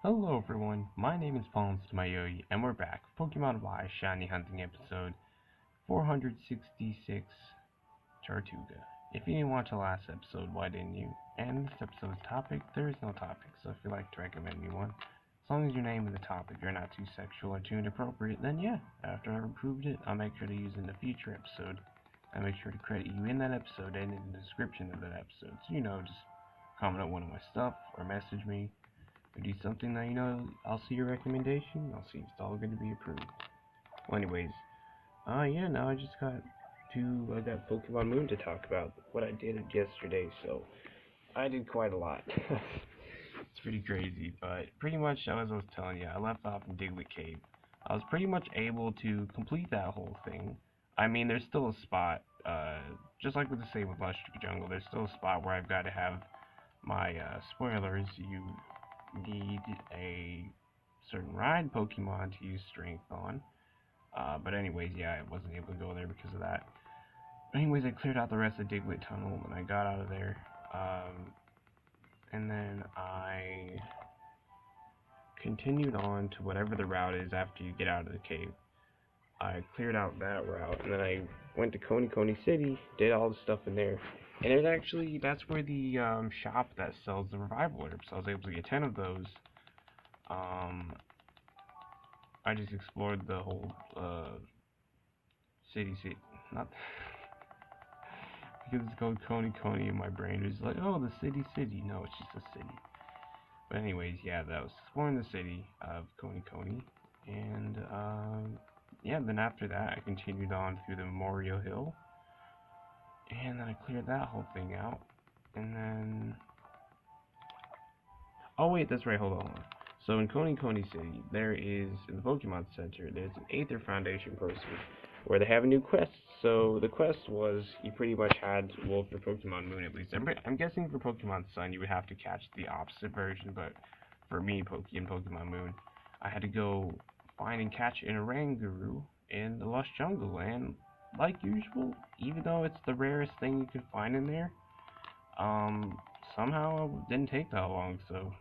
Hello everyone, my name is Pons Mayoi, and we're back. Pokemon Y Shiny Hunting episode 466, Tirtouga. If you didn't watch the last episode, why didn't you? And this episode's topic, there is no topic, so if you'd like to recommend me one, as long as your name and the topic are not too sexual or too inappropriate, then yeah, after I've approved it, I'll make sure to use it in a future episode. I'll make sure to credit you in that episode and in the description of that episode, so just comment on one of my stuff, or message me, or do something that I'll see your recommendation. I'll see if it's all going to be approved. Well, anyways, yeah. Now I got Pokemon Moon to talk about. What I did yesterday, so I did quite a lot. It's pretty crazy, but pretty much as I was telling you, I left off in Diglett Cave. I was pretty much able to complete that whole thing. I mean, there's still a spot, just like with the same with Lush Jungle, there's still a spot where I've got to have my spoilers. You need a certain ride Pokemon to use Strength on. But anyways, yeah, I wasn't able to go there because of that. But anyways, I cleared out the rest of Diglett Tunnel and I got out of there. And then I continued on to whatever the route is after you get out of the cave. I cleared out that route, and then I went to Coney City, did all the stuff in there. And that's where the shop that sells the revival herbs. So I was able to get 10 of those. I just explored the whole city, not because it's called Coney, and my brain is like, oh, the city. No, it's just a city. But anyways, yeah, that was exploring the city of Coney, and yeah, then after that, I continued on through the Memorial Hill, and then I cleared that whole thing out, and then, oh wait, that's right, hold on. So in Coney City, there is, in the Pokemon Center, there's an Aether Foundation person where they have a new quest. So the quest was, you pretty much had, well, for Pokemon Moon at least, I'm guessing for Pokemon Sun you would have to catch the opposite version, but for me, in Pokemon Moon, I had to go find and catch an Oranguru in the Lush Jungle, and like usual, even though it's the rarest thing you can find in there, somehow it didn't take that long, so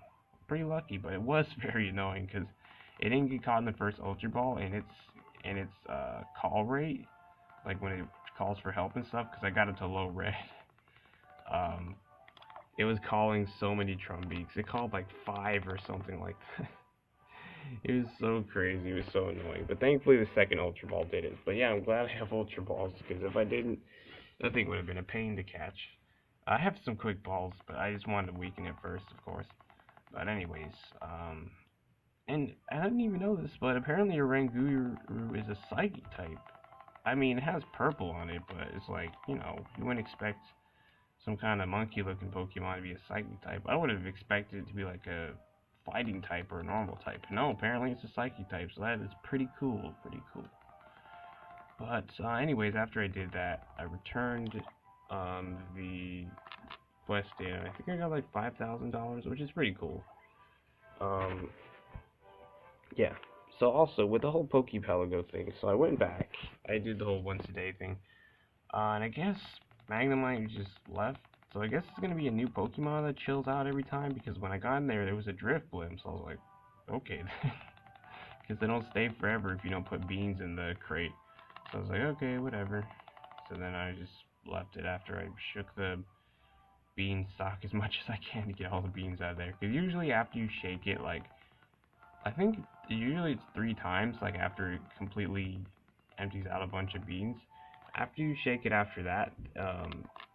pretty lucky, but it was very annoying because it didn't get caught in the first Ultra Ball, and its call rate, like when it calls for help and stuff, because I got it to low red. Um, it was calling so many Trumbeaks. It called like 5 or something like that. It was so crazy. It was so annoying. But thankfully, the second Ultra Ball did it. But yeah, I'm glad I have Ultra Balls because if I didn't, that thing would have been a pain to catch. I have some quick balls, but I just wanted to weaken it first, of course. But anyways, and I didn't even know this, but apparently a Oranguru is a Psychic type. I mean, it has purple on it, but it's like, you wouldn't expect some kind of monkey-looking Pokemon to be a Psychic type. I would have expected it to be like a Fighting type or a Normal type. No, apparently it's a Psychic type, so that is pretty cool, But anyways, after I did that, I returned the quest in. I think I got like $5,000, which is pretty cool. Um, yeah. So also with the whole Pokepelago thing, so I went back. I did the whole once a day thing, and I guess Magnemite just left. So I guess it's gonna be a new Pokemon that chills out every time because when I got in there, there was a Drifblim. So I was like, okay, because they don't stay forever if you don't put beans in the crate. So I was like, okay, whatever. So then I just left it after I shook the beanstalk as much as I can to get all the beans out of there. Because usually after you shake it, like, I think usually it's 3 times, like after it completely empties out a bunch of beans. After you shake it after that,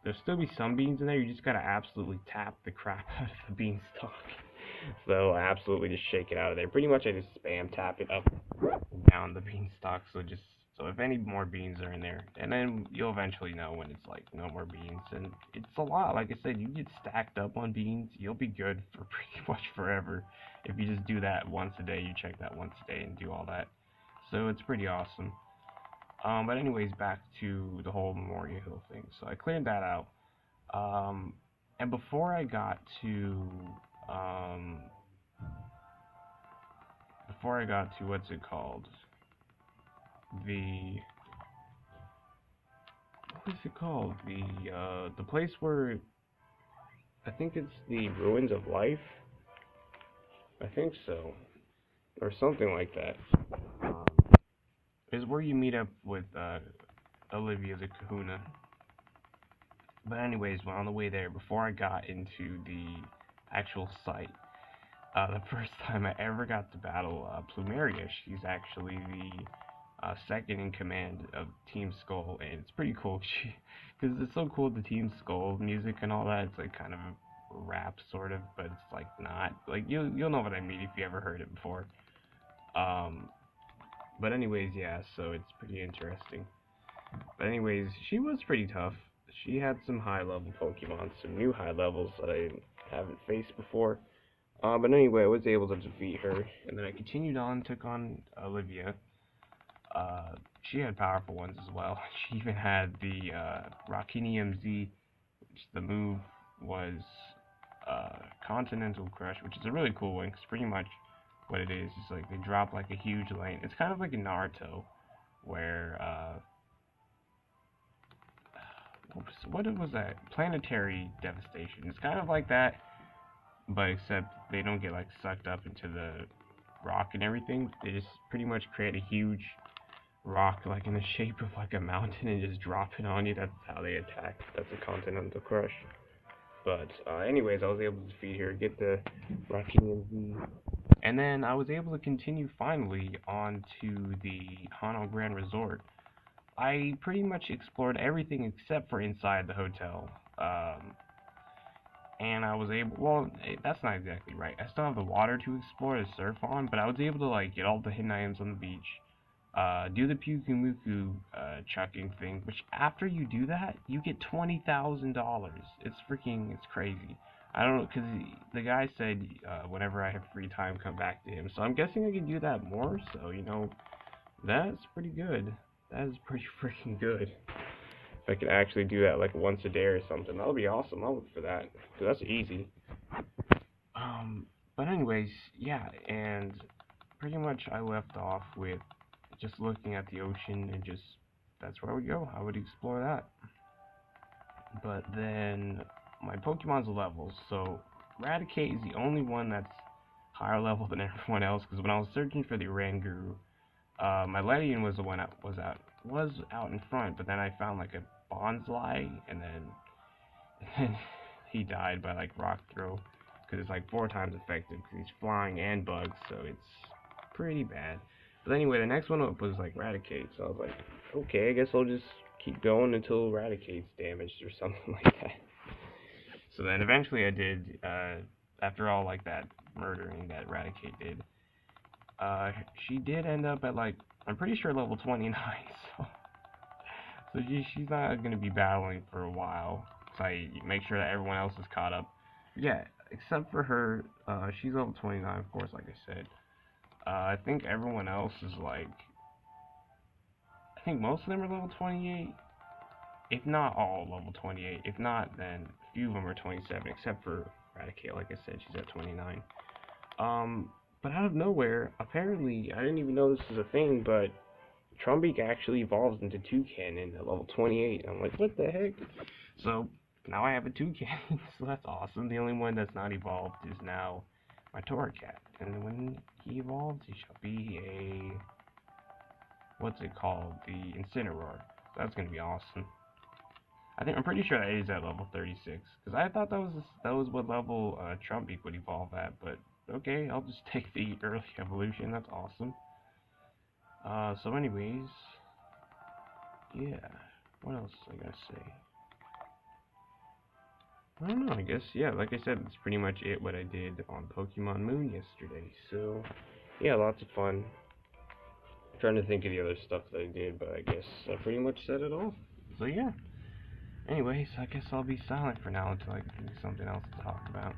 there'll still be some beans in there. You just gotta absolutely tap the crap out of the beanstalk. So I absolutely just shake it out of there. Pretty much I just spam tap it up and down the beanstalk. So if any more beans are in there, and then you'll eventually know when it's like no more beans. And it's a lot. Like I said, you get stacked up on beans, you'll be good for pretty much forever. If you just do that once a day, you check that once a day and do all that. So it's pretty awesome. But anyways, back to the whole Memorial Hill thing. So I cleared that out. And before I got to what's it called? The what is it called? The place where I think it's the Ruins of Life. I think so, or something like that. Um, is where you meet up with Olivia the Kahuna. But anyways, when on the way there, before I got into the actual site, the first time I ever got to battle Plumeria, she's actually the second in command of Team Skull, and it's pretty cool. Because it's so cool, the Team Skull music and all that. It's like kind of rap sort of, but it's like not. Like you'll know what I mean if you ever heard it before. Um, but anyways, yeah. So it's pretty interesting. But anyways, she was pretty tough. She had some high level Pokemon, some new high levels that I haven't faced before. But anyway, I was able to defeat her, and then I continued on, took on Olivia. She had powerful ones as well. She even had the Rockinium Z, which the move was Continental Crush, which is a really cool one, because pretty much what it is like they drop like a huge lane. It's kind of like a Naruto, where, what was that? Planetary Devastation. It's kind of like that, but except they don't get like sucked up into the rock and everything. They just pretty much create a huge rock like in the shape of like a mountain and just drop it on you. That's how they attack. That's a Continental Crush. But anyways, I was able to defeat her, get the Rockinium Z, and then I was able to continue finally on to the Hano Grand Resort. I pretty much explored everything except for inside the hotel. And I was able, well, that's not exactly right. I still have the water to explore to surf on, but I was able to like get all the hidden items on the beach, do the Pukumuku chucking thing, which after you do that, you get $20,000. It's crazy. I don't know, because the guy said whenever I have free time, come back to him. So I'm guessing I can do that more, so, that's pretty good. That is pretty freaking good. If I could actually do that like once a day or something, that would be awesome. I'll look for that, because that's easy. But anyways, yeah, and pretty much I left off with just looking at the ocean and just, that's where I would go. I would explore that. But then my Pokemon's levels, so Raticate is the only one that's higher level than everyone else, because when I was searching for the Oranguru, my Ledian was the one that was out in front, but then I found like a Bonsly, and then he died by like rock throw, because it's like 4 times effective, because he's flying and bugs, so it's pretty bad. But anyway, the next one up was like Raticate, so I was like, okay, I guess I'll just keep going until Raticate's damaged or something like that. So then eventually I did, after all like that murdering that Raticate did, she did end up at like, I'm pretty sure level 29, so she's not going to be battling for a while, so I make sure that everyone else is caught up. Yeah, except for her, she's level 29, of course, like I said. I think everyone else is like, I think most of them are level 28, if not all level 28. If not, then a few of them are 27, except for Raticate, like I said, she's at 29. But out of nowhere, apparently, I didn't even know this was a thing, but Trumbeak actually evolves into Toucan at level 28. I'm like, what the heck? So, now I have a Toucan, so that's awesome. The only one that's not evolved is now my Torracat. And when he evolves, he shall be a, what's it called? The Incineroar. So that's gonna be awesome. I'm pretty sure that is at level 36, because I thought that was what level Trumbeak would evolve at, but okay, I'll just take the early evolution. That's awesome. So anyways, yeah, what else I gotta say? I don't know, I guess, yeah, like I said, that's pretty much it, what I did on Pokemon Moon yesterday. So, yeah, lots of fun. I'm trying to think of the other stuff that I did, but I guess I pretty much said it all. So, yeah. Anyways, I guess I'll be silent for now until I can think of something else to talk about.